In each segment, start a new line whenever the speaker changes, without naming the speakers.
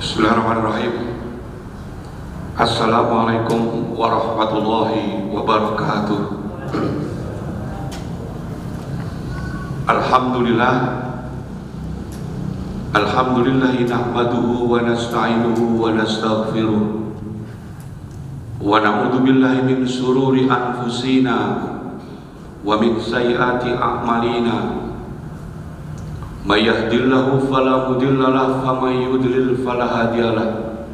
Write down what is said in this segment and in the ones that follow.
Bismillahirrahmanirrahim. Assalamualaikum warahmatullahi wabarakatuh. Alhamdulillahi nahmaduhu wa nasta'inuhu wa nastaghfiruh wa na'udzu billahi min shururi anfusina wa min sayyiati a'malina. May yahdihillahu fala mudilla lahu wa may yudlil fala hadiya lahu.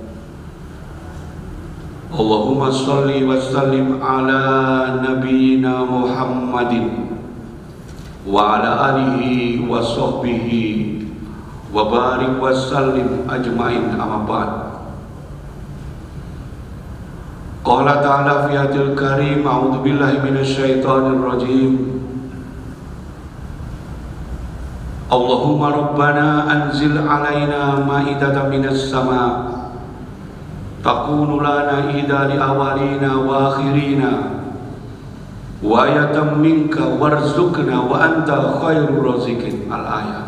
Allahumma shalli wa sallim ala nabiyyina Muhammadin wa ala alihi wa sahbihi wa barik wa sallim ajmain, amma ba'd. Qala ta'ala fi hadil karim, a'udzu billahi minasy syaithanir rajim. Allahumma rabbana anzil alaina ma'idatan minas sama' takunu lana ida li awalina wa akhirina wa ayatan minka warzuqna wa anta khairur raziqin. Al-ayat.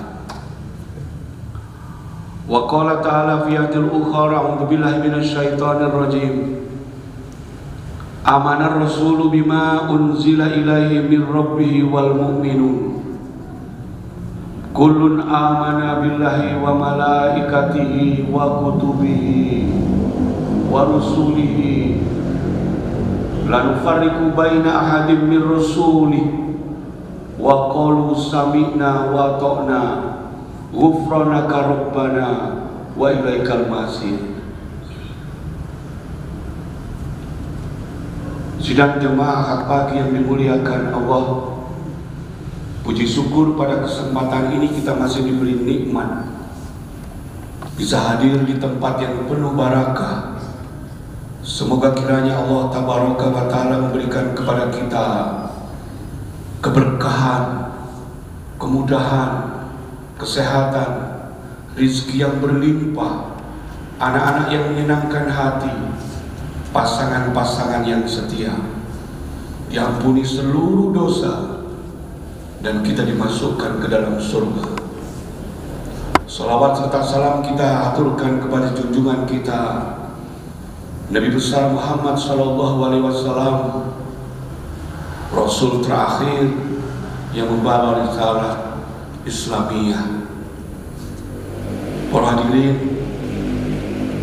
Wa qala ta'ala fi ayatil ukhra, a'udzu billahi minasy syaithanir rajim. Amanar rasulu bima unzila ilaihi min rabbih wal mu'minun kullun amana billahi wa malaikatihi wa kutubihi wa rusulihi la nufarriqu baina ahadin min rusulihi wa qalu sami'na wa ata'na ghufranaka rabbana wa ilaikal masir. Sidang jemaah hak pagi yang dimuliakan Allah, puji syukur pada kesempatan ini kita masih diberi nikmat bisa hadir di tempat yang penuh barakah. Semoga kiranya Allah tabaraka wa ta'ala memberikan kepada kita keberkahan, kemudahan, kesehatan, rizki yang berlimpah, anak-anak yang menyenangkan hati, pasangan-pasangan yang setia, diampuni seluruh dosa, dan kita dimasukkan ke dalam surga. Salawat serta salam kita aturkan kepada junjungan kita Nabi besar Muhammad sallallahu alaihi wasallam, Rasul terakhir yang membawa risalah Islamiyah. Para hadirin,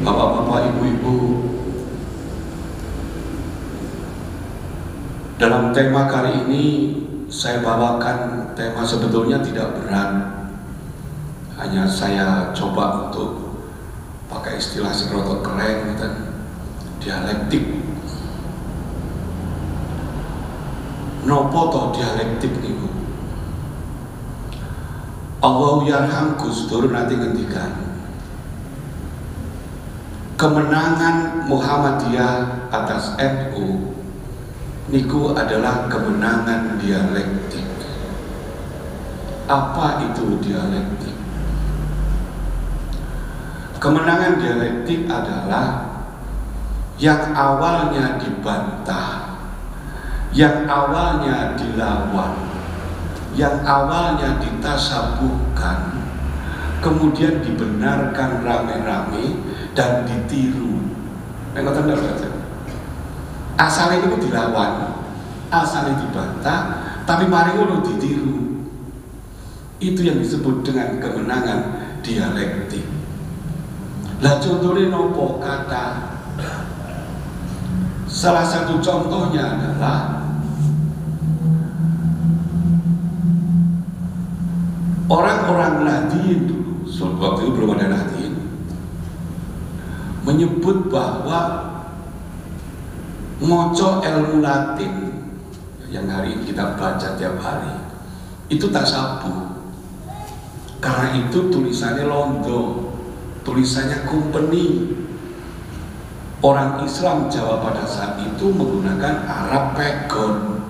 bapak-bapak, ibu-ibu, dalam tema kali ini saya bawakan tema sebetulnya tidak berat. Hanya saya coba untuk pakai istilah serotot keren dan dialektik. Nopo toh dialektik niku? Allahu yarham Gus Dur nanti ngendikan kemenangan Muhammadiyah atas NU niku adalah kemenangan dialektik. Apa itu dialektik? Kemenangan dialektik adalah yang awalnya dibantah, yang awalnya dilawan, yang awalnya ditasabuhkan, kemudian dibenarkan rame-rame dan ditiru. Asalnya itu dilawan, asalnya dibantah, tapi mari ngono ditiru. Itu yang disebut dengan kemenangan dialektik. Lah contohnya nopo kata? Salah satu contohnya adalah orang-orang Nahdien dulu, waktu itu belum ada Nahdien, menyebut bahwa moco ilmu Latin yang hari ini kita baca tiap hari itu tasabuh, karena itu tulisannya londo, tulisannya company. Orang Islam Jawa pada saat itu menggunakan Arab Pegon,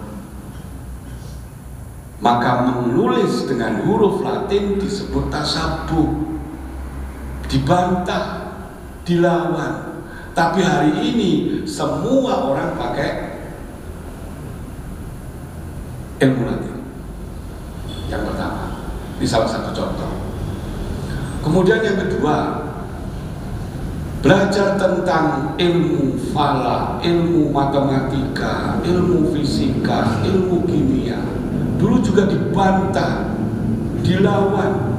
maka menulis dengan huruf Latin disebut tasabuh, dibantah, dilawan. Tapi hari ini semua orang pakai ilmu Latin. Yang pertama, ini salah satu contoh. Kemudian yang kedua, belajar tentang ilmu falak, ilmu matematika, ilmu fisika, ilmu kimia. Dulu juga dibantah, dilawan,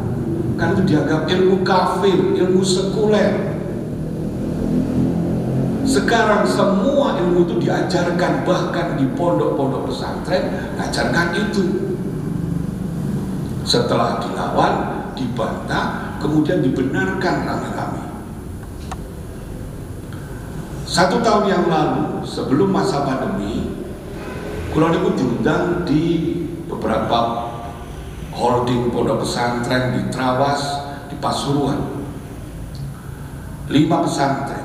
karena itu dianggap ilmu kafir, ilmu sekuler. Sekarang semua ilmu itu diajarkan, bahkan di pondok-pondok pesantren mengajarkan itu. Setelah dilawan, dibantah, kemudian dibenarkan rame-rame. 1 tahun yang lalu, sebelum masa pandemi, kula niku diundang di beberapa holding pondok pesantren di Trawas, di Pasuruan. 5 pesantren.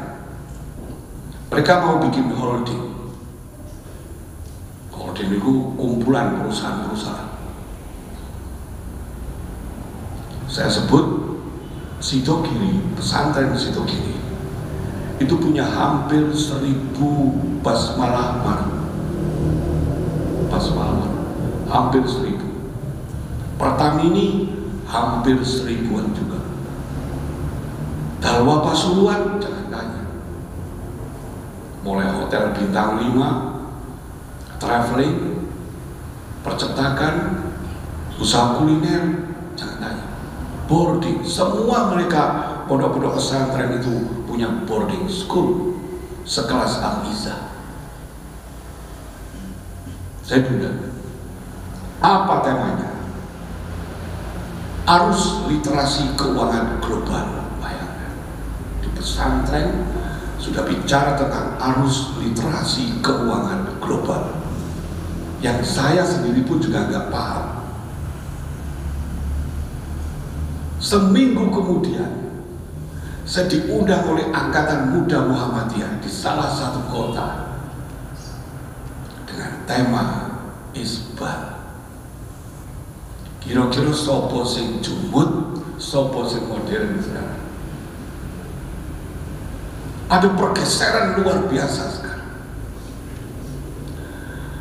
Mereka mau bikin holding. Holding itu kumpulan perusahaan-perusahaan. Saya sebut Sidogiri, pesantren Sidogiri itu punya hampir 1000 basmalah, hampir 1000. Pertamini hampir 1000-an juga. Dalwa Pasuruan jangan tanya, mulai hotel bintang 5, traveling, percetakan, usaha kuliner, jangan tanya, boarding. Semua mereka pondok-pondok pesantren itu punya boarding school sekelas Al-Izzah. Saya bilang, apa temanya? Arus literasi keuangan global. Bayangkan, di pesantren sudah bicara tentang arus literasi keuangan global, yang saya sendiri pun juga nggak paham. Seminggu kemudian saya diundang oleh Angkatan Muda Muhammadiyah di salah satu kota dengan tema Isbal. Kira-kira sopo sing jumut, sopo sing modern sekarang. Ada pergeseran luar biasa sekarang.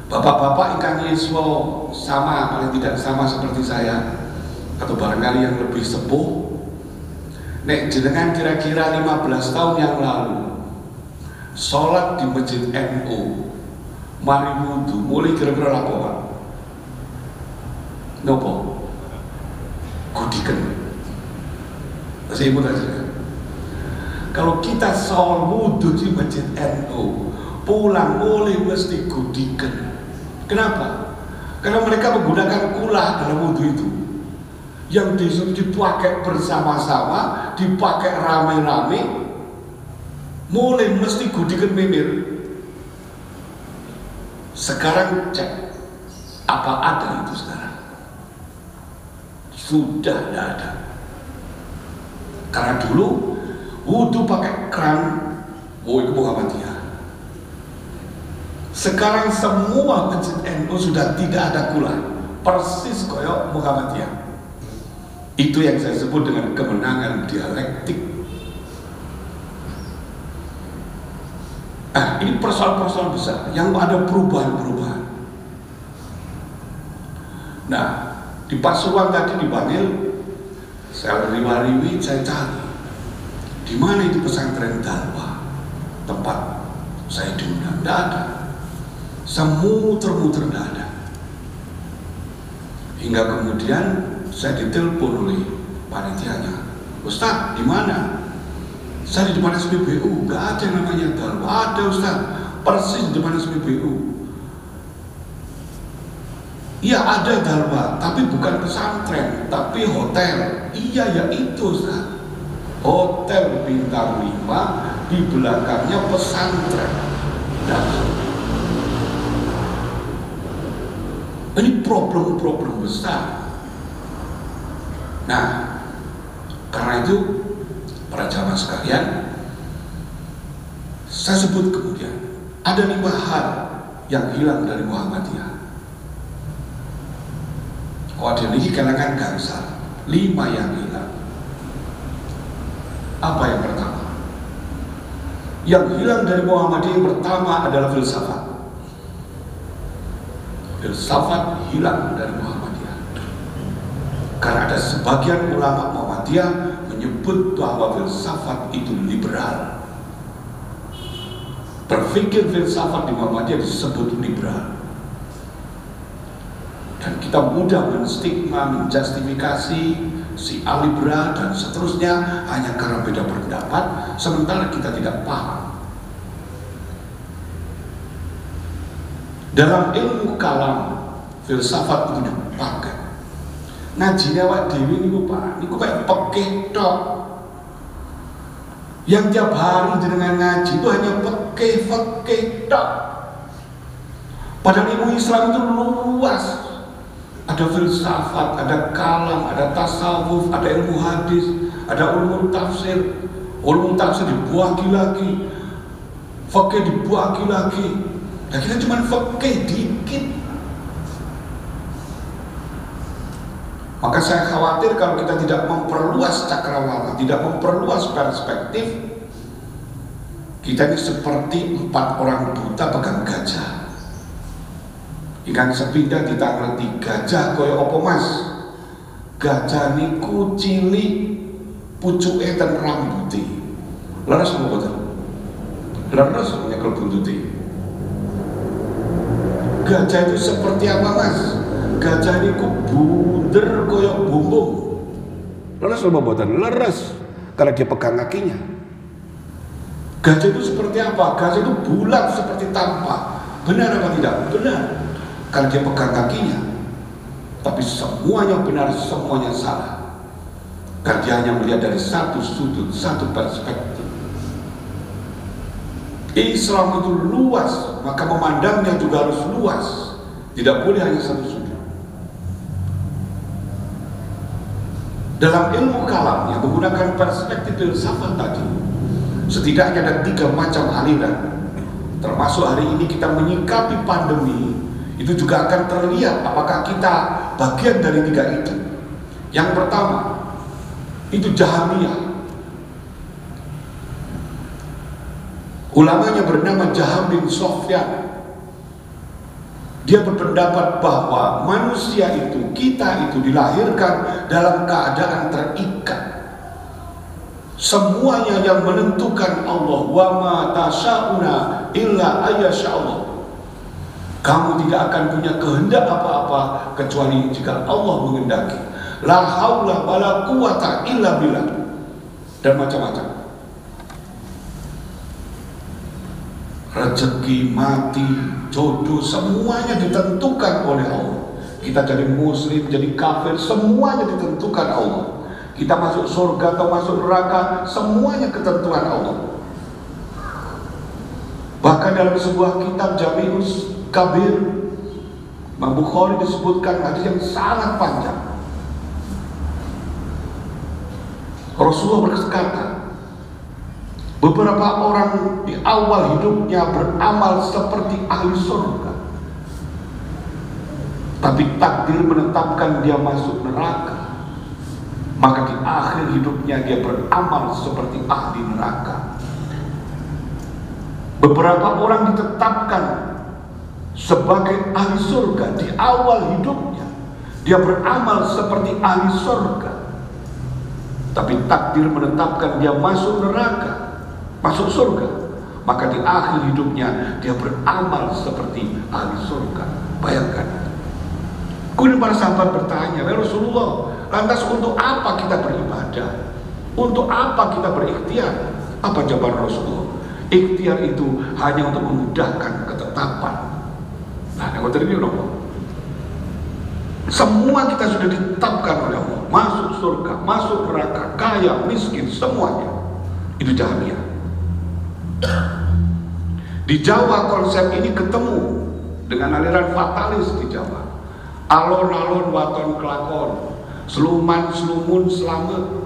Bapak-bapak ingkang yuswa sama, paling tidak sama seperti saya, atau barangkali yang lebih sepuh, nek jenengan kira-kira 15 tahun yang lalu sholat di masjid NU, mari wudu, mulai kira-kira laporan nopo gudikan. Saya ibu aja, kalau kita sholat wudu di masjid NU, pulang mulai mesti gudikan. Kenapa? Karena mereka menggunakan kulah dalam wudu itu, yang dipakai bersama-sama, dipakai rame-rame, mulai mesti gudikan mimir. Sekarang cek, apa ada itu sekarang? Sudah tidak ada. Karena dulu wudu pakai keran, itu Muhammadiyah. Sekarang semua masjid NU sudah tidak ada kulah, persis koyok Muhammadiyah. Itu yang saya sebut dengan kemenangan dialektik. Ini persoalan-persoalan besar yang ada perubahan-perubahan. Nah, di Pasuruan tadi dipanggil, saya riwi-riwi, saya cari di mana itu pesantren Dalwa, tempat saya diundang. Tidak ada, semuter-muter tidak ada. Hingga kemudian saya ditelepon oleh panitianya, Ustaz, di mana? Saya di depan SPBU, nggak ada yang namanya Dalwa. Ada Ustaz, persis di depan SPBU. Iya ada Dalwa, tapi bukan pesantren, tapi hotel. Iya ya itu Ustaz, hotel bintang 5, di belakangnya pesantren. Nah, ini problem-problem besar. Nah, karena itu para jamaah sekalian, saya sebut kemudian ada 5 hal yang hilang dari Muhammadiyah. Ada lagi kalangan gangsal, 5 yang hilang. Apa yang pertama? Yang hilang dari Muhammadiyah yang pertama adalah filsafat. Filsafat hilang dari Muhammadiyah. Karena ada sebagian ulama Muhammadiyah menyebut bahwa filsafat itu liberal. Berpikir filsafat di Muhammadiyah disebut liberal. Dan kita mudah menstigma, menjustifikasi si liberal dan seterusnya hanya karena beda pendapat, sementara kita tidak paham. Dalam ilmu kalam, filsafat itu dipakai. Ngaji awak dewi niku Pak, niku kayak pekeh tok. Yang tiap hari dengan ngaji itu hanya pekeh tok. Padahal ilmu Islam itu luas. Ada filsafat, ada kalam, ada tasawuf, ada ilmu hadis, ada ulumul tafsir. Ulumul tafsir dibuahi lagi, fikih dibuahi lagi. Nah kita cuma fikih dikit. Maka saya khawatir kalau kita tidak memperluas cakrawala, tidak memperluas perspektif, kita ini seperti 4 orang buta pegang gajah. Ikan sepindah kita ngerti gajah kaya apa mas? Gajah niku cilik, pucuke ten rambuté. Leres apa boten? Leres nyekel buntuté. Gajah itu seperti apa mas? Gajah niku bunder kaya bumbung. Leres apa boten? Leres karena dia pegang kakinya. Gajah itu seperti apa? Gajah itu bulat seperti tampak. Benar apa tidak? Benar. Karena dia pegang kakinya. Tapi semuanya benar, semuanya salah. Karena dia hanya melihat dari satu sudut, satu perspektif. Islam itu luas, maka memandangnya juga harus luas. Tidak boleh hanya satu sudut. Dalam ilmu kalam yang menggunakan perspektif filsafat tadi, setidaknya ada 3 macam aliran. Termasuk hari ini kita menyikapi pandemi, itu juga akan terlihat apakah kita bagian dari 3 itu. Yang pertama, itu Jahamiyah. Ulamanya bernama Jaham bin Sofyan. Dia berpendapat bahwa manusia itu, kita itu dilahirkan dalam keadaan terikat. Semuanya yang menentukan Allah. Wa ma tasyauna illa ayyasha Allah. Kamu tidak akan punya kehendak apa-apa kecuali jika Allah menghendaki. La haula wala quwata illa billah. Dan macam-macam. Rezeki, mati, jodoh, semuanya ditentukan oleh Allah. Kita jadi muslim, jadi kafir, semuanya ditentukan Allah. Kita masuk surga atau masuk neraka, semuanya ketentuan Allah. Bahkan dalam sebuah kitab Jami'us Kabir, Imam Bukhari disebutkan hadis yang sangat panjang. Rasulullah berkata, beberapa orang di awal hidupnya beramal seperti ahli surga, tapi takdir menetapkan dia masuk neraka. Maka di akhir hidupnya dia beramal seperti ahli neraka. Beberapa orang ditetapkan sebagai ahli surga di awal hidupnya, dia beramal seperti ahli surga, tapi takdir menetapkan dia masuk neraka, masuk surga. Maka di akhir hidupnya dia beramal seperti ahli surga. Bayangkan. Kemudian para sahabat bertanya, ya Rasulullah, lantas untuk apa kita beribadah? Untuk apa kita berikhtiar? Apa jawaban Rasulullah? Ikhtiar itu hanya untuk memudahkan ketetapan. Nah, yang tadi Allah. Semua kita sudah ditetapkan oleh Allah. Masuk surga, masuk neraka, kaya, miskin, semuanya. Itu Jahamiyah. Di Jawa konsep ini ketemu dengan aliran fatalis di Jawa. Alon-alon waton kelakon, seluman selumun selamat,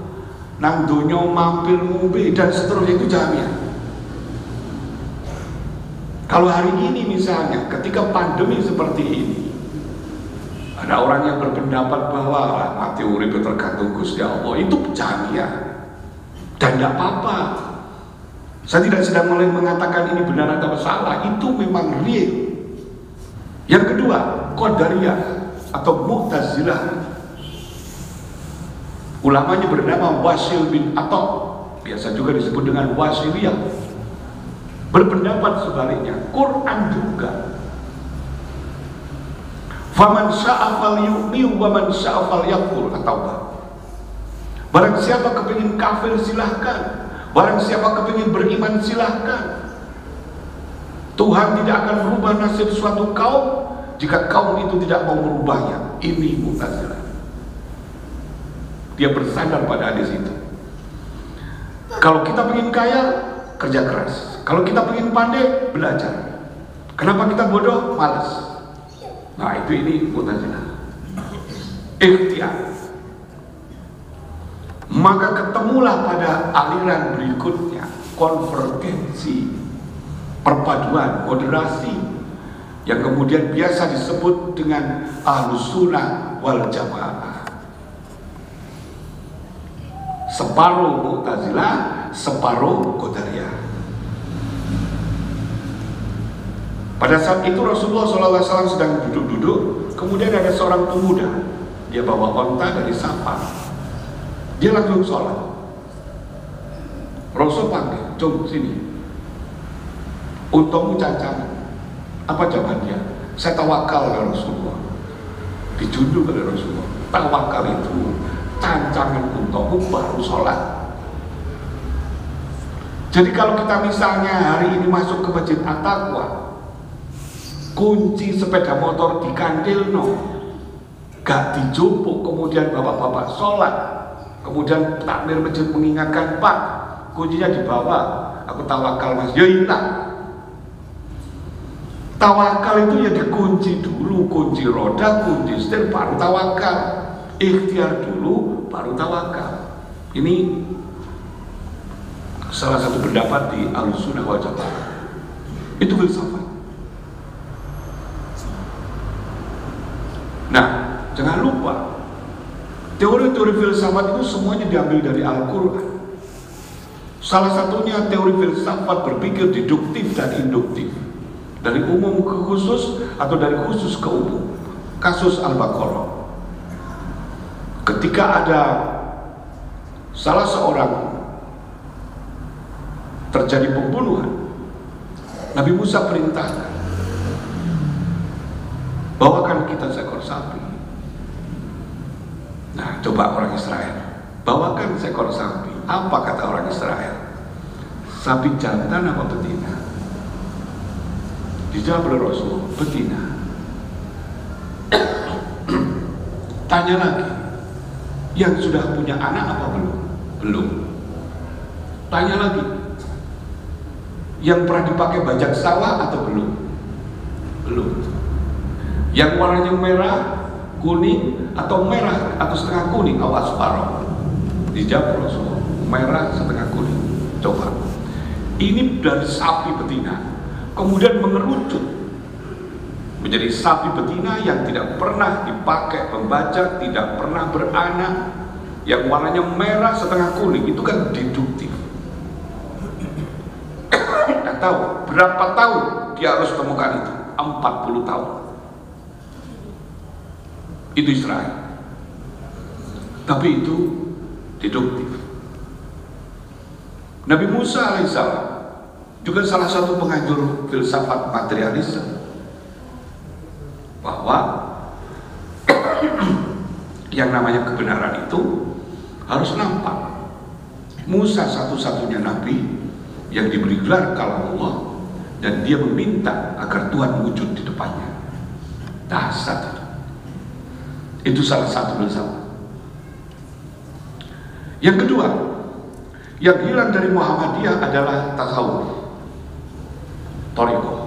nang dunyo mampir ngombe, dan seterusnya. Itu Jahamiyah. Kalau hari ini misalnya ketika pandemi seperti ini, ada orang yang berpendapat bahwa mati urip tergantung Gusti Allah, itu Jahamiyah. Dan tidak apa-apa. Saya tidak sedang mulai mengatakan ini benar atau salah, itu memang real. Yang kedua, Qadariyah atau Mu'tazilah. Ulamanya bernama Wasil bin Atok, biasa juga disebut dengan Wasiliyah. berpendapat sebaliknya. Quran juga. Faman sya'a falyu'min wa man sya'a falyakfur. At-Taubah. Barang siapa kepingin kafir silahkan, barang siapa kepingin beriman silahkan. Tuhan tidak akan merubah nasib suatu kaum jika kaum itu tidak mau merubahnya. Ini Mu'tazilah. Dia bersandar pada hadis itu. Kalau kita ingin kaya, kerja keras. Kalau kita ingin pandai, belajar. Kenapa kita bodoh? Malas. Nah, itu ini Mu'tazilah. Ikhtiar. Maka ketemulah pada aliran berikutnya konvergensi, perpaduan, moderasi, yang kemudian biasa disebut dengan Ahlus Sunnah wal Jamaah. Separuh Mu'tazilah, separuh Qadariyah. Pada saat itu Rasulullah SAW sedang duduk-duduk, kemudian ada seorang pemuda, dia bawa onta dari Safar. Dia langsung sholat. Rasul panggil, "Jom sini. Untungmu cacat." Apa jawaban dia? "Saya tawakal ya Rasulullah." Dijunjung oleh Rasulullah. Tawakal itu cancangan untungmu baru sholat. Jadi kalau kita misalnya hari ini masuk ke Masjid At-Taqwa, kunci sepeda motor dikandilno, gak dijumpuk, kemudian bapak-bapak sholat, kemudian takmir masjid mengingatkan, "Pak, kuncinya dibawa, aku tawakal Mas." Ya hilang. Tawakal itu ya dikunci dulu, kunci roda, kunci setir, baru tawakal. Ikhtiar dulu, baru tawakal. Ini salah satu pendapat di Ahlus Sunnah wal Jamaah. Itu filsafat. Nah, jangan lupa, teori-teori filsafat itu semuanya diambil dari Al-Quran. Salah satunya teori filsafat berpikir deduktif dan induktif, dari umum ke khusus atau dari khusus ke umum. Kasus Al-Baqarah, ketika ada salah seorang terjadi pembunuhan, Nabi Musa perintahkan, "Bawakan kita seekor sapi." Nah, coba orang Israel, bawakan seekor sapi. Apa kata orang Israel? Sapi jantan apa betina? Dijawab oleh Rasul, betina. Tanya lagi, yang sudah punya anak apa belum? Belum. Tanya lagi, yang pernah dipakai bajak sawah atau belum? Belum. Yang warnanya merah, kuning, atau merah atau setengah kuning, awas parah. Dijawab Rasulullah, merah setengah kuning. Coba, ini dari sapi betina, kemudian mengerucut menjadi sapi betina yang tidak pernah dipakai pembajak, tidak pernah beranak, yang warnanya merah setengah kuning. Itu kan deduktif. Tidak tahu berapa tahun dia harus temukan itu. 40 tahun. Itu Israel. Tapi itu deduktif. Nabi Musa alaihissalam juga salah satu penganjur filsafat materialisme, bahwa yang namanya kebenaran itu harus nampak. Musa satu-satunya nabi yang diberi gelar kalam Allah, dan dia meminta agar Tuhan wujud di depannya. Dasar itu salah satu filsafat. Yang kedua, yang hilang dari Muhammadiyah adalah tasawuf, thariqah.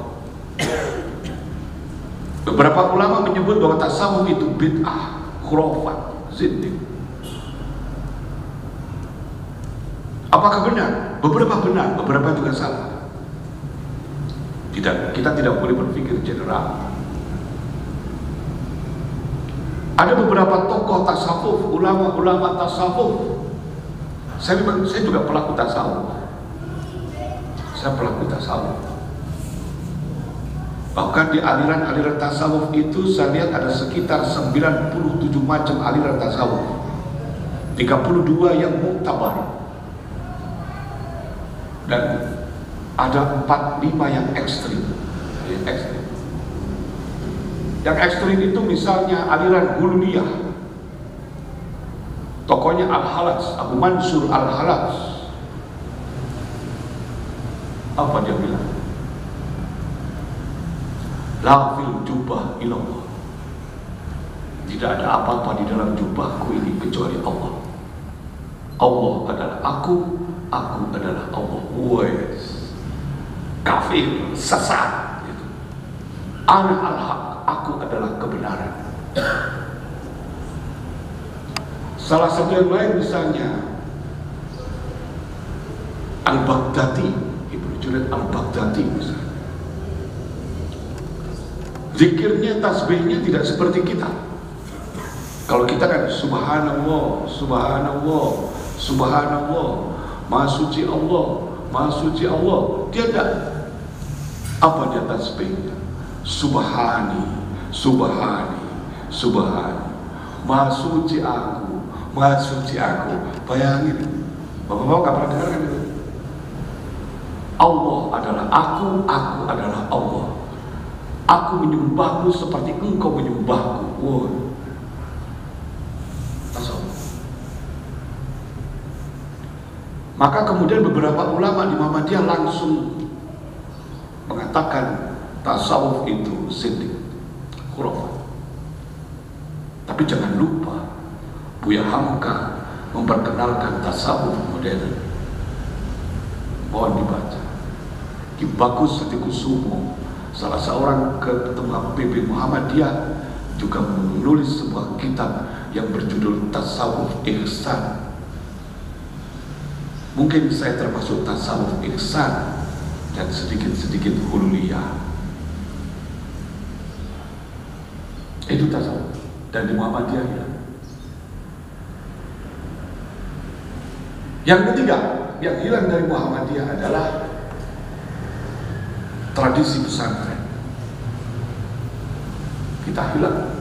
Beberapa ulama menyebut bahwa tasawuf itu bid'ah, khurafat, zindik. Apakah benar? Beberapa benar, beberapa juga salah. Kita tidak boleh berpikir general. Ada beberapa tokoh tasawuf, ulama-ulama tasawuf. Saya juga pelaku tasawuf. Saya pelaku tasawuf. Bahkan di aliran-aliran tasawuf itu saya lihat ada sekitar 97 macam aliran tasawuf, 32 yang muktabar. Dan Ada 4-5 yang ekstrim. Yang ekstrim itu misalnya aliran Hululiyah, tokohnya Al-Halaj, Abu Mansur Al-Halaj. Apa dia bilang? La fil jubah ilallah. Tidak ada apa-apa di dalam jubahku ini kecuali Allah. Allah adalah aku adalah Allah. Wes. Kafir, sesat. Ana al-haq, aku adalah kebenaran. Salah satu yang lain misalnya Al-Baghdadi, Ibnu Junaid Al-Baghdadi misalnya. Zikirnya, tasbihnya tidak seperti kita. Kalau kita kan subhanallah, subhanallah, subhanallah, maha suci Allah, maha suci Allah. Dia tidak. Apa dia tasbihnya? Subhani, subhani, subhani, maha suci aku, maha suci aku. Bayangin, bapak-bapak gak pernah dengar kan itu? Allah adalah aku adalah Allah. Aku menyembahmu seperti engkau menyembahku. Wow. Maka kemudian beberapa ulama di Muhammadiyah langsung mengatakan tasawuf itu sindik, khurafat. Tapi jangan lupa Buya Hamka memperkenalkan tasawuf modern. Mohon dibaca. Ki Bagus Satikusumo, salah seorang ketua PB Muhammadiyah, juga menulis sebuah kitab yang berjudul Tasawuf Ihsan. Mungkin saya termasuk tasawuf ihsan dan sedikit-sedikit hululiyah. Itu tasawuf. Dan di Muhammadiyah ya. Yang ketiga, yang hilang dari Muhammadiyah adalah tradisi pesantren. Kita hilang.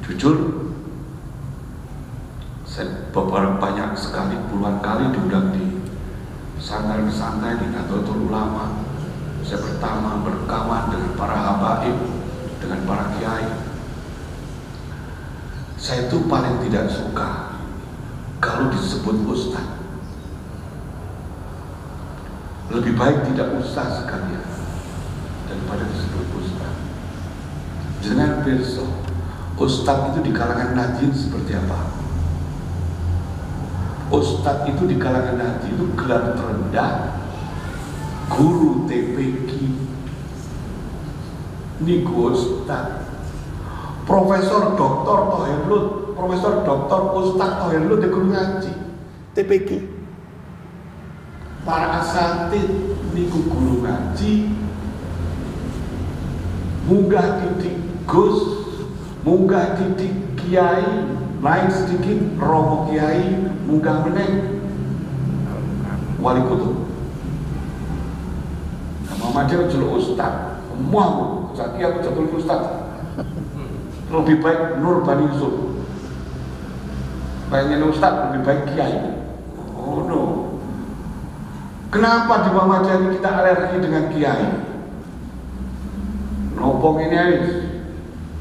Jujur, saya banyak sekali, puluhan kali diundang di pesantren-pesantren di Nahdlatul Ulama. Saya pertama berkawan dengan para habaib, dengan para kiai. Saya itu paling tidak suka kalau disebut ustaz. Lebih baik tidak usah sekalian daripada disebut ustaz. Jangan pirsa, ustaz itu di kalangan Nahdien seperti apa? Ustadz itu di kalangan Nahdien itu gelar terendah, guru TPQ. Ini Ustadz, Profesor Dr. Thohirlut, Profesor Dr. Ustadz Thohirlut di guru ngaji TPQ. Para asatid ini guru ngaji, munggah didik Gus, munggah didik Kiai, lain sedikit romo kiai, munggah meneng wali kutub. Nah, Muhammadiyah jeluk ustaz, semua sakit aku jatuh ustaz. Lebih baik Nur Bani Yusuf, pengen ustaz lebih baik kiai. Oh no. Kenapa di Muhammadiyah ini kita alergi dengan kiai? Nopong ini aja.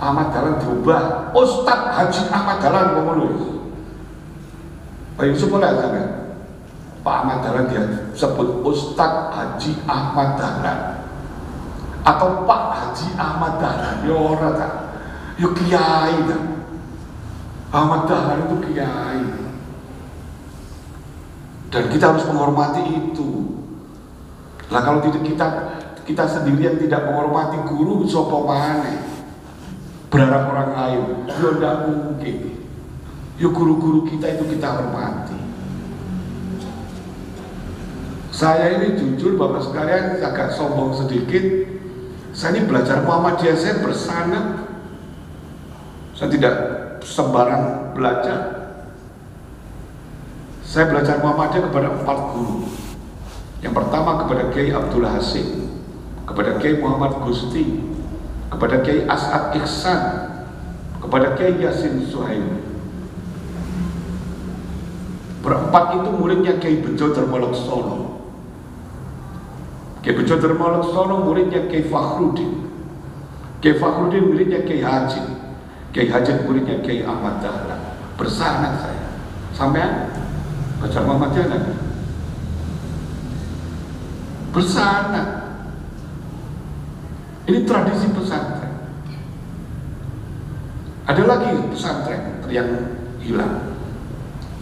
Ahmad Dahlan berubah Ustadz Haji Ahmad Dahlan menulis. Pak Yusuf boleh kan? Pak Ahmad Dahlan dia sebut Ustadz Haji Ahmad Dahlan atau Pak Haji Ahmad Dahlan. Ya orang tak, ya kiai tak. Ahmad Dahlan itu kiai. Dan kita harus menghormati itu. Lah kalau tidak kita sendirian tidak menghormati guru, sopo maneh? Berharap orang lain, ya tidak mungkin. Ya guru-guru kita itu kita hormati. Saya ini jujur Bapak sekalian agak sombong sedikit. Saya ini belajar Muhammadiyah, saya bersanad. Saya tidak sembarang belajar. Saya belajar Muhammadiyah kepada 4 guru. Yang pertama kepada Kiai Abdul Hasim, kepada Kiai Muhammad Gusti, kepada Kiai As'ad Ihsan, kepada Kiai Yasin Suhaimi. Berempat itu muridnya Kiai Bejo Darmalaksono. Kiai Bejo Darmo Laksono muridnya Kiai Fakhruddin. Kiai Fakhruddin muridnya Kiai Hajin. Kiai Hajin muridnya Kiai Ahmad Dahlan. Bersanad saya. Sampai baca Muhammadiyah bersanad. Ini tradisi pesantren. Ada lagi pesantren yang hilang.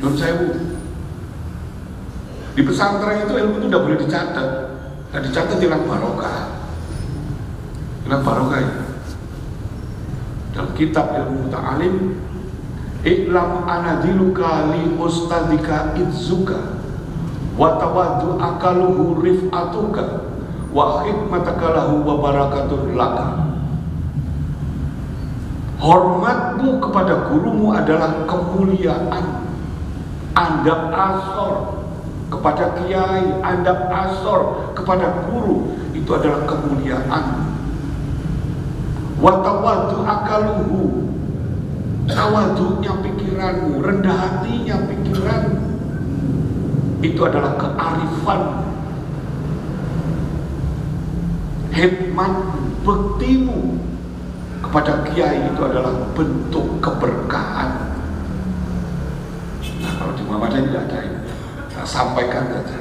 Nun sewu. Di pesantren itu ilmu itu tidak boleh dicatat. Nah, dicatat hilang barokah. Hilang barokah ya. Dalam kitab ilmu muta'alim, Iklam anadiluka li ustadika idzuka wa tawaddu akaluhu rif'atuka wa khidmataka lahu wa barakatur laka. Hormatmu kepada gurumu adalah kemuliaan. Andap asor kepada kiai, andap asor kepada guru, itu adalah kemuliaan. Wa tawaddu akaluhu, tawadhu'nya pikiranmu, rendah hatinya pikiranmu, itu adalah kearifan. Hikmat bektimu kepada kiai itu adalah bentuk keberkahan. Nah, kalau di Muhammadiyah tidak ada ini, kita sampaikan saja.